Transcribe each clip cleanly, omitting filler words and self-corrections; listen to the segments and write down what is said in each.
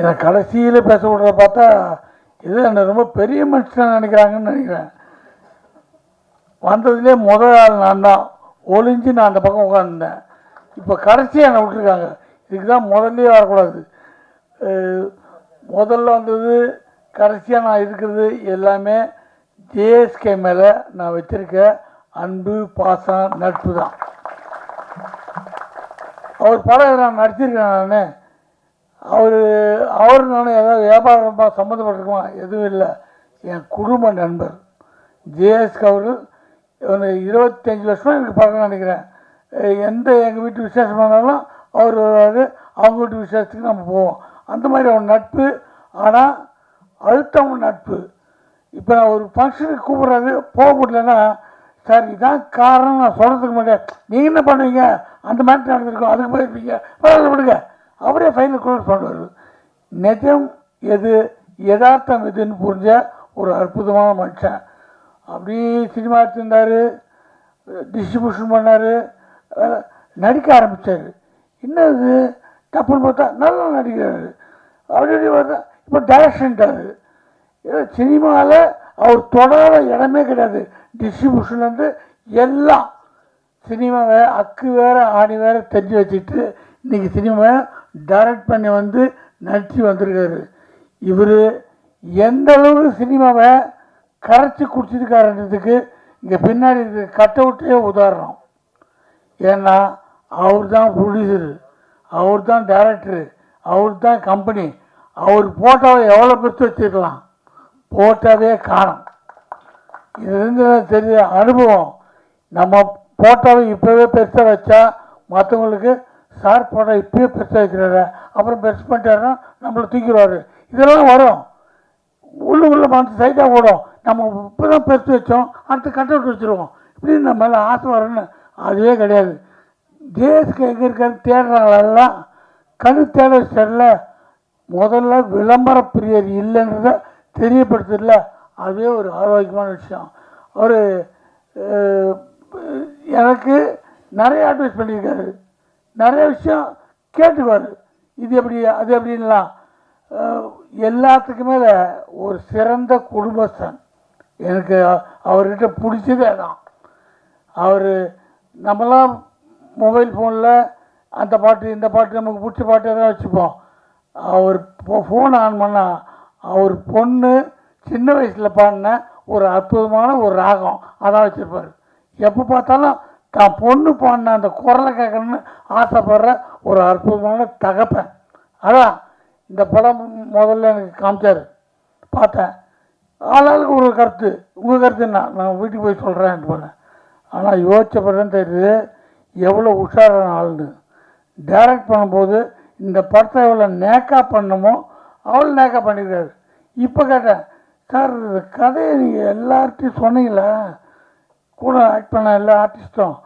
ஏன்னா கடைசியில் பேச விடுறத பார்த்தா இது என்ன ரொம்ப பெரிய மனுஷனாக நினைக்கிறாங்கன்னு நினைக்கிறேன். வந்ததுலேயே முதல் ஆள் நான் தான் ஒளிஞ்சு நான் அந்த பக்கம் உட்காந்துருந்தேன். இப்போ கடைசியாக என்னை விட்டுருக்காங்க. இதுக்கு தான் முதல்லையே வரக்கூடாது. முதல்ல வந்தது கடைசியாக நான் இருக்கிறது எல்லாமே ஜேஎஸ்கே மேலே நான் வச்சுருக்க அன்பு பாசம் நட்பு தான். அவர் படம் நான் நடிச்சிருக்கேன். நான் அவர் நானும் ஏதாவது வியாபாரமாக சம்மந்தப்பட்டிருக்குமா? எதுவும் இல்லை. என் குடும்ப நண்பர் ஜேஎஸ்கே அவர் 25 வருஷமாக எனக்கு பார்க்க நினைக்கிறேன். எங்கள் வீட்டு விசேஷமானாலும் அவர் வருவார், அவங்க வீட்டு விசேஷத்துக்கு நம்ம போவோம். அந்த மாதிரி அவன் நட்பு. ஆனால் அழுத்தவங்க நட்பு. இப்போ நான் ஒரு ஃபங்க்ஷனுக்கு கூப்பிட்றாரு, போக முடியலன்னா சார் இதான் காரணம் நான் சொல்கிறதுக்கு மாட்டேன், நீங்கள் என்ன பண்ணுவீங்க, அந்த மாதிரி நடந்திருக்கோம், அதுக்கு போயிருப்பீங்க, பரவாயில்ல விடுங்க, அவரே ஃபைனல் க்ளோஸ் பண்ணுவார். நிஜம் எது யதார்த்தம் எதுன்னு புரிஞ்ச ஒரு அற்புதமான மனுஷன். அப்படி சினிமா எடுத்திருந்தார், டிஸ்ட்ரிபியூஷன் பண்ணார், நடிக்க ஆரம்பித்தார். என்னது டப்புன்னு பார்த்தா நல்லா நடிக்கிறார். அப்படி பார்த்தா இப்போ டைரக்ஷன்ட்டார். சினிமாவில் அவர் தொடாத இடமே கிடையாது. டிஸ்ட்ரிபியூஷன்லேருந்து எல்லாம் சினிமாவை அக்கு வேறு ஆணி வேறு தெரிஞ்சு வச்சுட்டு இன்றைக்கி சினிமாவை டைரக்ட் பண்ணி வந்து நடித்து வந்திருக்காரு. இவர் எந்த அளவுக்கு சினிமாவை கரைச்சி குடிச்சிருக்காருன்றதுக்கு இங்கே பின்னாடி இருக்க கட் அவுட்டே உதாரணம். ஏன்னா அவர் தான் ப்ரொடியூசரு, அவர் தான் டைரக்டரு, அவர் தான் கம்பெனி. அவர் போட்டோவை எவ்வளோ பெருசு வச்சுருக்கலாம், போட்டோவே காணும். இதுலேருந்து தெரிய அனுபவம். நம்ம போட்டோவை இப்போவே பெருசாக வச்சா மற்றவங்களுக்கு சார் போட்டோ இப்போயே பெருசாக வைக்கிறாரு, அப்புறம் பெருசு பண்ணிட்டாருன்னா நம்மளை தூக்கிடுவார். இதெல்லாம் வரும். உள்ளுக்குள்ளே மனசு சைட்டாக ஓடும். நம்ம இப்போ தான் பெருசு வச்சோம், அடுத்து கட் அவுட் வச்சுருவோம், இப்படின்னு நம்ம மேலே ஆசை வரணும்னு அதுவே கிடையாது. ஜேஎஸ்கே எங்கே இருக்காரு தேடுறாங்களெல்லாம் கணு தேட வச்சிடல. முதல்ல விளம்பர பிரியர் இல்லைன்றத தெரியப்படுத்தல. அதுவே ஒரு ஆரோக்கியமான விஷயம். அவர் எனக்கு நிறைய அட்வைஸ் பண்ணியிருக்காரு, நிறைய விஷயம் கேட்டுக்குவார், இது எப்படி அது எப்படின்லாம். எல்லாத்துக்குமே ஒரு சிறந்த குடும்பஸ்தன். எனக்கு அவர்கிட்ட பிடிச்சதே தான். அவர் நம்மளாம் மொபைல் ஃபோனில் அந்த பாட்டு இந்த பாட்டு நமக்கு பிடிச்ச பாட்டு தான் வச்சுப்போம். அவர் ஃபோன் ஆன் பண்ணால் அவர் பொண்ணு சின்ன வயசில் பாடின ஒரு அற்புதமான ஒரு ராகம் அதான் வச்சுருப்பார். எப்போ பார்த்தாலும் தான் பொண்ணு பாடின அந்த குரலை கேட்கணுன்னு ஆசைப்படுற ஒரு அற்புதமான தகப்பன். அதான் இந்த படம் முதல்ல எனக்கு காமிச்சார், பார்த்தேன். ஆளாளுக்கு ஒரு கருத்து. உங்கள் கருத்து என்ன, நான் வீட்டுக்கு போய் சொல்கிறேன் போனேன். ஆனால் யோசிச்ச பிறகு தெரியுது எவ்வளோ உஷாரான ஆளுன்னு. டைரக்ட் பண்ணும்போது இந்த படத்தை எவ்வளோ நேக்காக பண்ணணுமோ அவ்வளோ நேக்காக பண்ணியிருக்காரு. இப்போ கேட்டேன், சார் இந்த கதையை நீங்கள் எல்லார்ட்டையும் சொன்னீங்களா, கூட ஆக்ட் பண்ண எல்லா ஆர்டிஸ்ட்டும்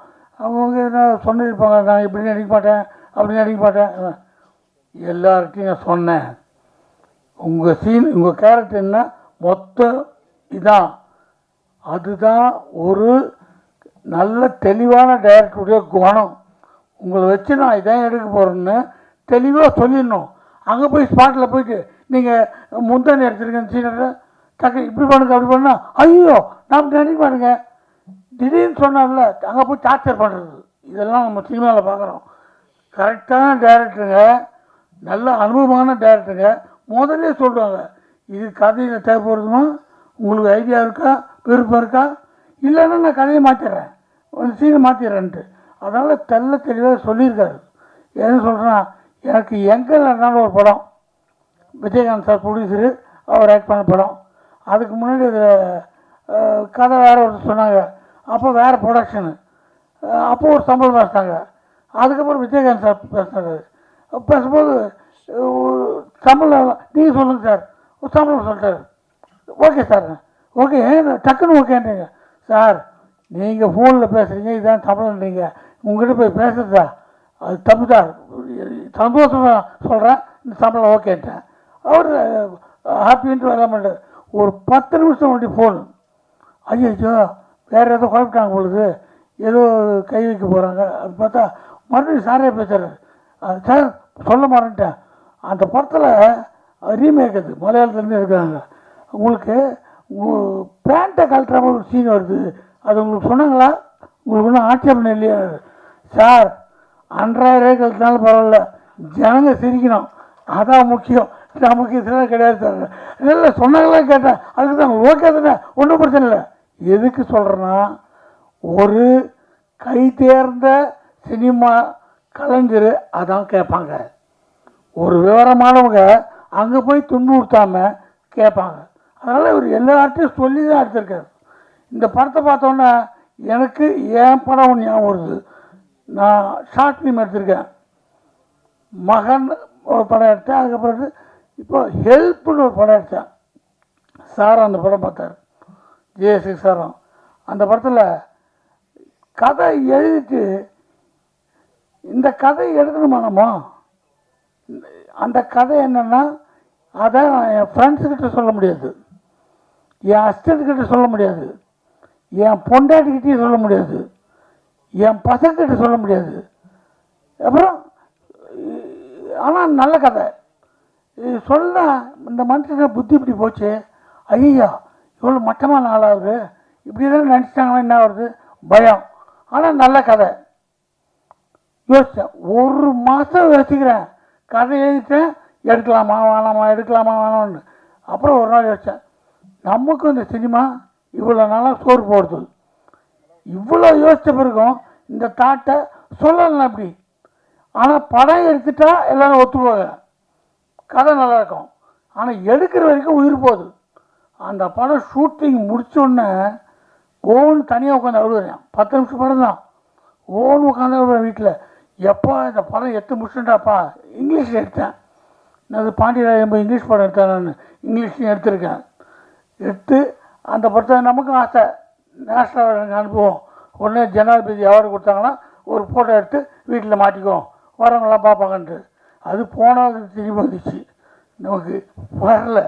அவங்க என்ன சொல்லியிருப்பாங்க, நான் இப்படி நடிக்க மாட்டேன் அப்படி நடிக்க மாட்டேன். எல்லார்கிட்டையும் நான் சொன்னேன், உங்கள் சீன் உங்கள் கேரக்டர் என்ன மொத்தம் இதான், அதுதான் ஒரு நல்ல தெளிவான டைரக்டருடைய குணம். உங்களை வச்சு நான் இதான் எடுக்க போகிறேன்னு தெளிவாக சொல்லிடணும். அங்கே போய் ஸ்பாட்டில் போயிட்டு நீங்கள் முந்தானி எடுத்துருக்கேன் சீனரை டக்கு இப்படி பண்ணுங்க அப்படி பண்ணால் ஐயோ நாம் நினைக்க மாட்டேங்க, திடீர்னு சொன்னால அங்கே போய் டார்ச்சர் பண்ணுறது. இதெல்லாம் நம்ம சினிமாவில் பார்க்குறோம். கரெக்டான டைரக்டருங்க, நல்ல அனுபவமான டைரக்டருங்க முதல்ல சொல்லுவாங்க, இது கதையில் தேவைப்படுதுமா, உங்களுக்கு ஐடியா இருக்கா, விருப்பம் இருக்கா, இல்லைன்னா நான் கதையை மாற்றிடுறேன், ஒரு சீனை மாற்றிடுறேன்ட்டு. அதனால் தெளிவாக சொல்லியிருக்காரு. என்ன சொல்கிறேன்னா, எனக்கு எங்கள் இருந்தாலும் ஒரு படம் விஜயகாந்த் சார் ப்ரொடியூசரு, அவர் ஆக்ட் பண்ண படம். அதுக்கு முன்னாடி கதை வேறு ஒருத்தர் சொன்னாங்க, அப்போ வேறு ப்ரொடக்ஷனு, அப்போ ஒரு சம்பளம் பேசினாங்க. அதுக்கப்புறம் விஜயகாந்த் சார் பேசினார். பேசும்போது சம்பளம் நீங்கள் சொல்லுங்கள் சார், ஒரு சம்பளம் சொல்லிட்டார். ஓகே சார், ஓகே டக்குன்னு ஓகேன்றீங்க சார், நீங்கள் ஃபோனில் பேசுகிறீங்க, இதான் சம்பளம்ன்றீங்க, உங்கள்கிட்ட போய் பேசுகிறதா அது தப்பு சார், சந்தோஷமாக சொல்கிறேன், இந்த சம்பளம் ஓகேன்ட்டேன். அவர் ஹாப்பின்ட்டு வேலை பண்ணுறார். ஒரு 10 நிமிஷம் முன்னாடி ஃபோன், ஐயோ வேறு ஏதோ குழப்பிட்டாங்க பொழுது, ஏதோ கை வைக்க போகிறாங்க. அது பார்த்தா மறுபடியும் சாரே பேசுகிறார். சார் சொல்ல மாட்டேன்ட்டேன், அந்த படத்தில் ரீமேக் அது மலையாளத்துலேருந்து இருக்காங்க. உங்களுக்கு பேண்ட்டை கழட்டுற மாதிரி ஒரு சீன் வருது, அது உங்களுக்கு சொன்னாங்களா? உங்களுக்கு ஒன்றும் ஆட்சேபணம் இல்லையா? சார் 5000 கழிச்சினாலும் பரவாயில்ல, ஜனங்க சிரிக்கணும், அதான் முக்கியம், நமக்கு இதெல்லாம் கிடையாது சார். இல்லை சொன்னாங்களா கேட்டேன், அதுக்கு தான் ஓகே தானே, ஒன்றும் பிரச்சனை இல்லை. எதுக்கு சொல்கிறேன்னா, ஒரு கை தேர்ந்த சினிமா கலைஞர் அதான் கேட்பாங்க. ஒரு விவரமானவங்க அங்கே போய் துன்புறுத்தாமல் கேட்பாங்க. அதனால் இவர் எல்லார்ட்டையும் சொல்லி தான் எடுத்திருக்காரு. இந்த படத்தை பார்த்தோன்னே எனக்கு என் படம் ஒன்று ஞாபகம் வருது. நான் ஷார்ட் ஃபிலிம் எடுத்திருக்கேன், மகன் ஒரு படம் எடுத்தேன். அதுக்கப்புறம் இப்போ ஹெல்ப்னு ஒரு படம் எடுத்தேன். சார் அந்த படம் பார்த்தார், ஜெயஸ்ரீ சாரும். அந்த படத்தில் கதை எழுதிட்டு இந்த கதை எழுதணுமா நம்ம, அந்த கதை என்னென்னா அதை நான் என் ஃப்ரெண்ட்ஸுக்கிட்ட சொல்ல முடியாது, என் அசிஸ்டண்ட்கிட்ட சொல்ல முடியாது, என் பொண்டாட்டிக்கிட்டையும் சொல்ல முடியாது, என் பசங்கிட்ட சொல்ல முடியாது. அப்புறம் ஆனால் நல்ல கதை இது சொல்ல இந்த மனுஷனை புத்தி இப்படி போச்சு, ஐயா இவ்வளோ மட்டமான ஆளாகுது, இப்படி தான் நினச்சிட்டாங்கன்னா என்ன வருது பயம். ஆனால் நல்ல கதை யோசித்தேன், ஒரு மாதம் யோசிக்கிறேன், கதை எழுதிட்டேன், எடுக்கலாமா வேணாமா எடுக்கலாமா வேணாம்னு. அப்புறம் ஒரு நாள் யோசித்தேன், நமக்கும் இந்த சினிமா இவ்வளோ நாளாக சோறு போடுது, இவ்வளோ யோசித்த பிறகும் இந்த தாட்டை சொல்லலாம் அப்படி. ஆனால் படம் எடுத்துட்டா எல்லோரும் ஒத்துக்குவாங்க, கதை நல்லாயிருக்கும். ஆனால் எடுக்கிற வரைக்கும் உயிர் போகுது. அந்த படம் ஷூட்டிங் முடித்தோடனே ஓன்னு தனியாக உட்காந்து அழுகுறேன். 10 நிமிஷம் படம் தான், ஓன்னு உட்காந்து அழுகுறேன் வீட்டில். எப்போ இந்த படம் எடுத்து முடிச்சுட்டாப்பா. இங்கிலீஷில் எடுத்தேன், நான் பாண்டியராஜன் இங்கிலீஷ் படம் எடுத்தேன், நான் இங்கிலீஷ்லையும் எடுத்திருக்கேன். எடுத்து அந்த படத்தை நமக்கும் ஆசை, நேஷ்னல் அவார்டு அனுப்புவோம். உடனே ஜனாதிபதி அவார்டு கொடுத்தாங்கன்னா ஒரு ஃபோட்டோ எடுத்து வீட்டில் மாட்டிக்குவோம், வரவங்களாம் பார்ப்பாங்கன்ட்டு. அது போனது திரும்பி வந்துச்சு, நமக்கு வரல.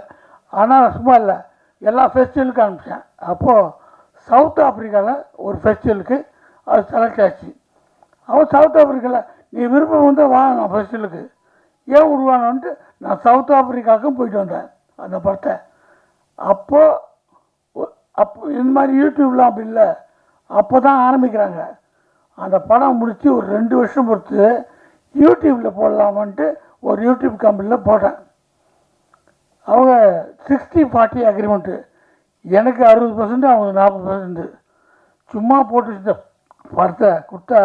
ஆனால் சும்மா இல்லை, எல்லா ஃபெஸ்டிவலுக்கும் அனுப்பிச்சேன். அப்போது சவுத் ஆஃப்ரிக்காவில் ஒரு ஃபெஸ்டிவலுக்கு அது செலக்ட் ஆச்சு. அவன் சவுத் ஆஃப்ரிக்காவில் நீ விருப்பம் வந்து வாங்கணும் ஃபெஸ்டிவலுக்கு, ஏன் உருவானோன்ட்டு நான் சவுத் ஆஃப்ரிக்காவுக்கும் போயிட்டு வந்தேன் அந்த படத்தை. அப்போ இந்த மாதிரி யூடியூப்லாம் அப்படி இல்லை, அப்போ தான் ஆரம்பிக்கிறாங்க. அந்த படம் முடித்து ஒரு 2 வருஷம் பொறுத்து யூடியூப்பில் போடலாமான்ட்டு ஒரு யூடியூப் கம்பெனியில் போட்டேன். அவங்க 60-40 அக்ரிமெண்ட்டு, எனக்கு 60%, அவங்க 40%. சும்மா போட்டு இந்த படத்தை கொடுத்தா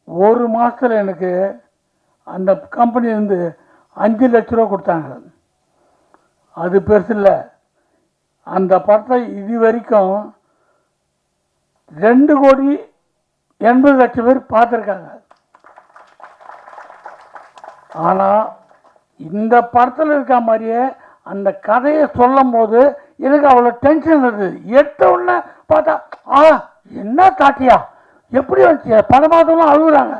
ஒரு மாதத்தில் எனக்கு அந்த கம்பெனிலேருந்து 5 லட்ச ரூபா கொடுத்தாங்க. அது பெருசு இல்லை. அந்த படத்தை இது வரைக்கும் 2,80,00,000 பேர் பார்த்துருக்காங்க. ஆனால் இந்த படத்தில் இருக்க மாதிரியே அந்த கதையை சொல்லும் போது எனக்கு அவ்வளோ டென்ஷன் இருந்தது. எடுத்த உடனே பார்த்தா என்ன காட்டியா எப்படி வந்துச்சு, படம் பார்த்தவங்களும் அழுகுறாங்க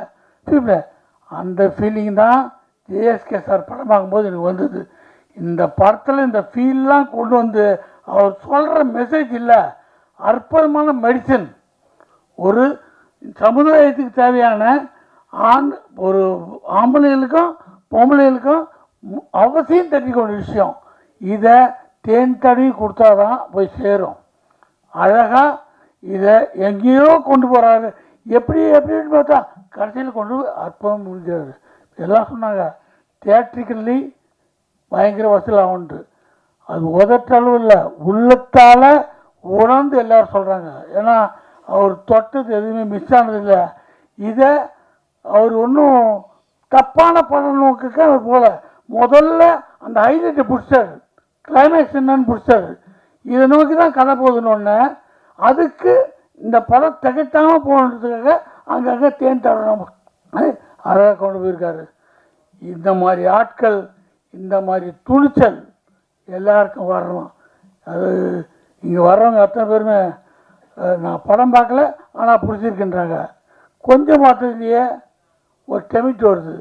ஃபீல்டில். அந்த ஃபீலிங் தான் ஜேஎஸ்கே சார் படம் பார்க்கும்போது எனக்கு வந்தது. இந்த படத்தில் இந்த ஃபீல்லாம் கொண்டு வந்து அவர் சொல்கிற மெசேஜ் இல்லை, அற்புதமான மெடிசன். ஒரு சமுதாயத்துக்கு தேவையான ஒரு ஆம்பளைகளுக்கும் பொம்பளைகளுக்கும் அவசியம் தெரிஞ்சுக்கொண்ட விஷயம். இதை தேன் தடவி கொடுத்தா தான் போய் சேரும். அழகாக இதை எங்கேயோ கொண்டு போகிறாரு, எப்படின்னு பார்த்தா கடைசியில் கொண்டு அற்புதம் முடிஞ்சாரு. எல்லாம் சொன்னாங்க தியேட்ரிக்கல்லி பயங்கர வசூல் ஆகுன்ட்டு. அது உதட்டளவு இல்லை, உள்ளத்தால் உணர்ந்து எல்லோரும் சொல்கிறாங்க. ஏன்னா அவர் தொட்டது எதுவுமே மிஸ் ஆனதில்லை. இதை அவர் ஒன்றும் தப்பான பட நோக்குக்கு அவர் போல முதல்ல அந்த ஹைலைட்டை பிடிச்சாரு, கிளைமேக்ஸ் என்னன்னு பிடிச்சாரு. இதை நோக்கி தான் கதை போகுதுன்னு அதுக்கு இந்த படம் திகட்டாமல் போகிறதுக்காக அங்கங்கே தேன் தரணும் அழகாக கொண்டு போயிருக்காரு. இந்த மாதிரி ஆட்கள், இந்த மாதிரி துணிச்சல் எல்லாருக்கும் வரணும். அது இங்கே வர்றவங்க அத்தனை பேருமே நான் படம் பார்க்கல ஆனால் பிடிச்சிருக்கின்றாங்க. கொஞ்சம் பார்த்ததுலேயே ஒரு டெமிட் வருது.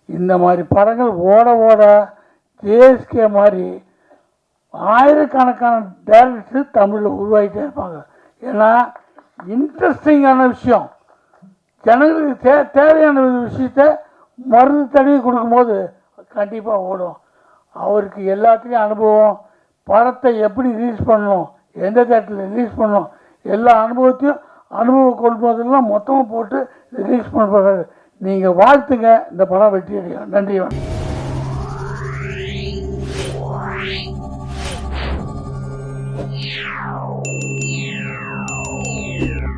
இந்த மாதிரி படங்கள் ஓட ஓட ஜேஎஸ்கே மாதிரி ஆயிரக்கணக்கான டைரக்டர்ஸ் தமிழில் உருவாகிட்டே இருப்பாங்க. ஏன்னா இன்ட்ரெஸ்டிங்கான விஷயம், ஜனங்களுக்கு தேவையான விஷயத்த மருந்து தடவி கொடுக்கும்போது கண்டிப்பாக ஓடும். அவருக்கு எல்லாத்துலேயும் அனுபவம். படத்தை எப்படி ரிலீஸ் பண்ணணும், எந்த தேட்டரில் ரிலீஸ் பண்ணணும், எல்லா அனுபவத்தையும் அனுபவ கொள்முதல்லாம் மொத்தமாக போட்டு ரிலீஸ் பண்ண போகிறாரு. நீங்கள் வாழ்த்துங்க, இந்த படம் வெற்றி அடையும். நன்றி.